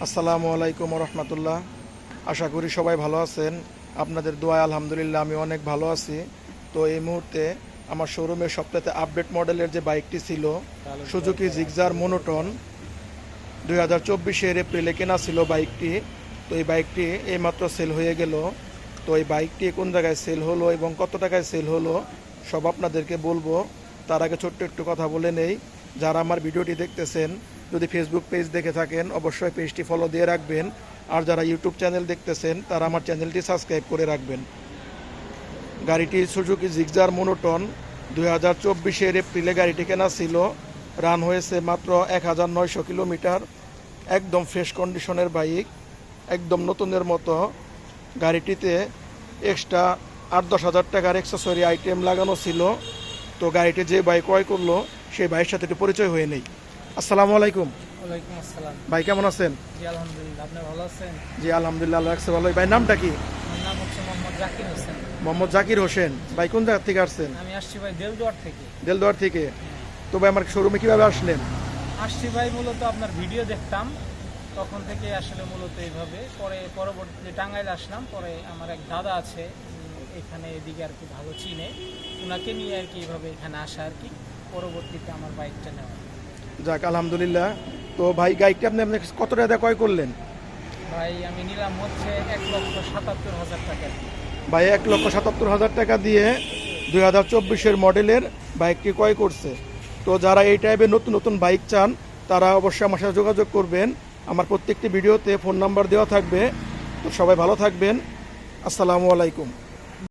আসসালামু আলাইকুম রহমতুল্লাহ। আশা করি সবাই ভালো আছেন। আপনাদের দোয়ায় আলহামদুলিল্লাহ আমি অনেক ভালো আছি। তো এই মুহূর্তে আমার শোরুমের সবথেকে আপডেট মডেলের যে বাইকটি ছিল সুজুকি জিক্সার মোনোটন 2024 এপ্রিলে কেনা ছিল বাইকটি। তো এই বাইকটি এইমাত্র সেল হয়ে গেল। তো এই বাইকটি কোন জায়গায় সেল হলো এবং কত টাকায় সেল হলো সব আপনাদেরকে বলবো। তার আগে ছোট্ট একটু কথা বলে নেই, যারা আমার ভিডিওটি দেখতেছেন যদি ফেসবুক পেজ দেখে থাকেন অবশ্যই পেজটি ফলো দিয়ে রাখবেন, আর যারা ইউটিউব চ্যানেল দেখতেছেন তারা আমার চ্যানেলটি সাবস্ক্রাইব করে রাখবেন। গাড়িটি সুজুকি জিক্সার মোনোটন 2024 এপ্রিলে গাড়িটি কেনা ছিল। রান হয়েছে মাত্র 1900 কিলোমিটার। একদম ফ্রেশ কন্ডিশনের বাইক, একদম নতুনের মতো। গাড়িটিতে এক্সট্রা 8-10 হাজার টাকার অ্যাক্সেসরি আইটেম লাগানো ছিল। তো গাড়িটি যে বাইক ক্রয় করলো সেই বাইকের সাথে একটু পরিচয় হয়ে নেই। আসসালামু আলাইকুম। ওয়ালাইকুম আসসালাম। ভাই কেমন আছেন? জি আলহামদুলিল্লাহ, আপনি ভালো আছেন? জি আলহামদুলিল্লাহ, আল্লাহ রাখছে ভালো। ভাই নামটা কি? আমার নাম হচ্ছে মোহাম্মদ জাকির হোসেন। মোহাম্মদ জাকির হোসেন। ভাই কোন জায়গা থেকে আসছেন? আমি আসছি ভাই দেলদুয়ার থেকে। দেলদুয়ার থেকে। তো ভাই আমার শোরুমে কিভাবে আসলেন? আসছি ভাই মূলত আপনার ভিডিও দেখতাম, তখন থেকে আসলে মূলত এইভাবে। পরবর্তীতে টাঙ্গাইলে আসলাম। পরে আমার এক দাদা আছে এখানে, এদিকে আর কি ভালো চিনে, ওনাকে নিয়ে আর কি এইভাবে এখানে আসা আর কি। পরবর্তীতে আমার বাইকটা নেওয়া। যাক আলহামদুলিল্লাহ। তো ভাই গাড়িটা আপনি কত টাকা দিয়ে ক্রয় করলেন? ভাই আমি নিলাম হচ্ছে 1,77,000 টাকা। ভাই 1,77,000 টাকা দিয়ে 2024 মডেলের বাইকটি ক্রয় করছে। তো যারা এই টাইপের নতুন নতুন বাইক চান তারা অবশ্যই আমার সাথে যোগাযোগ করবেন। আমার প্রত্যেকটি ভিডিওতে ফোন নাম্বার দেওয়া থাকবে। তো সবাই ভালো থাকবেন। আসসালামু আলাইকুম।